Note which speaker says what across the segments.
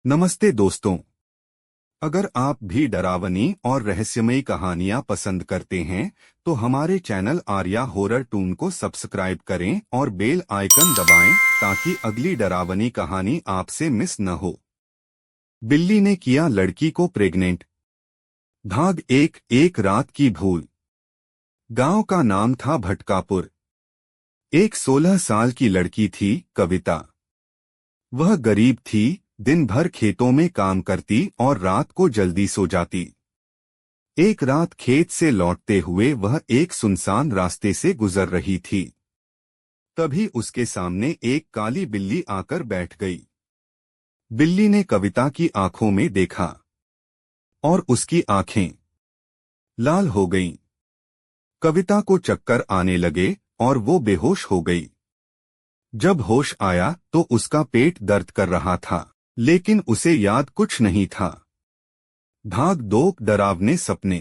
Speaker 1: नमस्ते दोस्तों। अगर आप भी डरावनी और रहस्यमयी कहानियां पसंद करते हैं तो हमारे चैनल आर्या हॉरर टून को सब्सक्राइब करें और बेल आइकन दबाएं ताकि अगली डरावनी कहानी आपसे मिस न हो। बिल्ली ने किया लड़की को प्रेग्नेंट। भाग एक रात की भूल। गांव का नाम था भटकापुर। एक 16 साल की लड़की थी, कविता। वह गरीब थी, दिन भर खेतों में काम करती और रात को जल्दी सो जाती। एक रात खेत से लौटते हुए वह एक सुनसान रास्ते से गुजर रही थी। तभी उसके सामने एक काली बिल्ली आकर बैठ गई। बिल्ली ने कविता की आंखों में देखा और उसकी आंखें लाल हो गईं। कविता को चक्कर आने लगे और वो बेहोश हो गई। जब होश आया तो उसका पेट दर्द कर रहा था, लेकिन उसे याद कुछ नहीं था। भाग 2 डरावने सपने।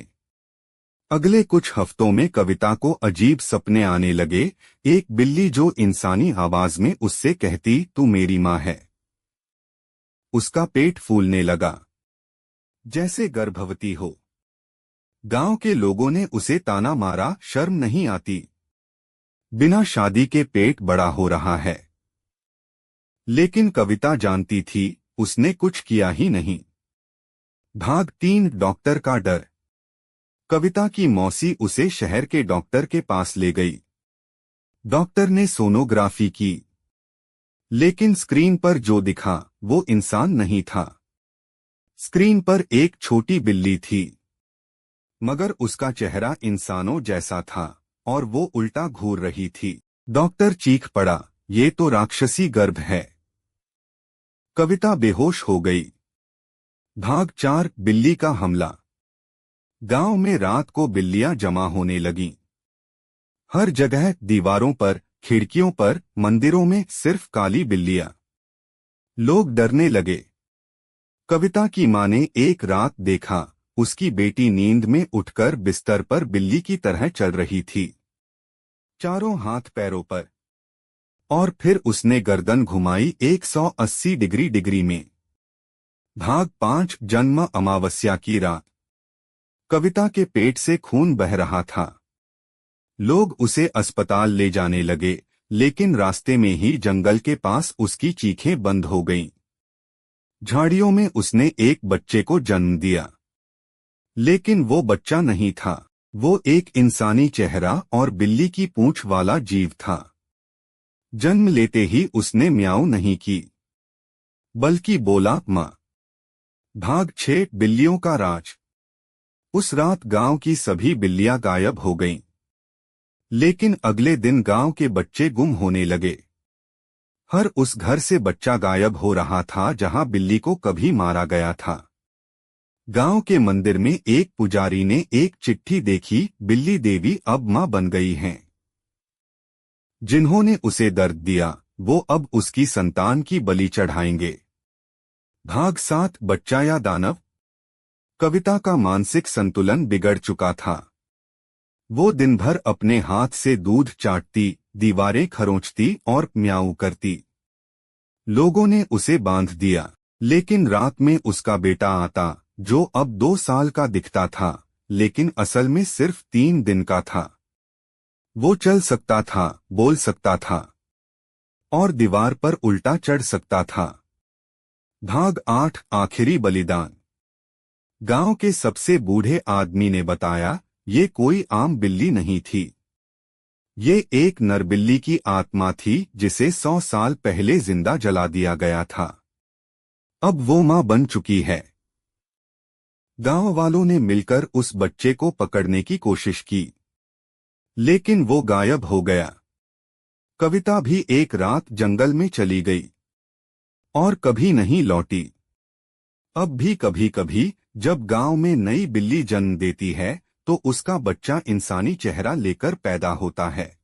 Speaker 1: अगले कुछ हफ्तों में कविता को अजीब सपने आने लगे। एक बिल्ली जो इंसानी आवाज में उससे कहती, तू मेरी माँ है। उसका पेट फूलने लगा, जैसे गर्भवती हो। गांव के लोगों ने उसे ताना मारा, शर्म नहीं आती, बिना शादी के पेट बड़ा हो रहा है। लेकिन कविता जानती थी उसने कुछ किया ही नहीं। भाग 3 डॉक्टर का डर। कविता की मौसी उसे शहर के डॉक्टर के पास ले गई। डॉक्टर ने सोनोग्राफी की, लेकिन स्क्रीन पर जो दिखा वो इंसान नहीं था। स्क्रीन पर एक छोटी बिल्ली थी, मगर उसका चेहरा इंसानों जैसा था और वो उल्टा घूर रही थी। डॉक्टर चीख पड़ा, ये तो राक्षसी गर्भ है। कविता बेहोश हो गई। भाग 4 बिल्ली का हमला। गांव में रात को बिल्लियां जमा होने लगीं। हर जगह, दीवारों पर, खिड़कियों पर, मंदिरों में सिर्फ काली बिल्लियां। लोग डरने लगे। कविता की मां ने एक रात देखा, उसकी बेटी नींद में उठकर बिस्तर पर बिल्ली की तरह चल रही थी, चारों हाथ पैरों पर। और फिर उसने गर्दन घुमाई 180 डिग्री में। भाग 5 जन्म अमावस्या की रात। कविता के पेट से खून बह रहा था। लोग उसे अस्पताल ले जाने लगे, लेकिन रास्ते में ही जंगल के पास उसकी चीखें बंद हो गईं। झाड़ियों में उसने एक बच्चे को जन्म दिया, लेकिन वो बच्चा नहीं था। वो एक इंसानी चेहरा और बिल्ली की पूंछ वाला जीव था। जन्म लेते ही उसने म्याऊं नहीं की, बल्कि बोला, माँ। भाग 6 बिल्लियों का राज। उस रात गांव की सभी बिल्लियां गायब हो गईं। लेकिन अगले दिन गांव के बच्चे गुम होने लगे। हर उस घर से बच्चा गायब हो रहा था जहां बिल्ली को कभी मारा गया था। गांव के मंदिर में एक पुजारी ने एक चिट्ठी देखी, बिल्ली देवी अब मां बन गई हैं। जिन्होंने उसे दर्द दिया वो अब उसकी संतान की बलि चढ़ाएंगे। भाग 7 बच्चा या दानव। कविता का मानसिक संतुलन बिगड़ चुका था। वो दिन भर अपने हाथ से दूध चाटती, दीवारें खरोंचती और म्याऊं करती। लोगों ने उसे बांध दिया, लेकिन रात में उसका बेटा आता, जो अब 2 साल का दिखता था, लेकिन असल में सिर्फ 3 दिन का था। वो चल सकता था, बोल सकता था और दीवार पर उल्टा चढ़ सकता था। भाग 8 आखिरी बलिदान। गांव के सबसे बूढ़े आदमी ने बताया, ये कोई आम बिल्ली नहीं थी। ये एक नर बिल्ली की आत्मा थी जिसे 100 साल पहले जिंदा जला दिया गया था। अब वो मां बन चुकी है। गांव वालों ने मिलकर उस बच्चे को पकड़ने की कोशिश की, लेकिन वो गायब हो गया। कविता भी एक रात जंगल में चली गई और कभी नहीं लौटी। अब भी कभी कभी जब गांव में नई बिल्ली जन्म देती है तो उसका बच्चा इंसानी चेहरा लेकर पैदा होता है।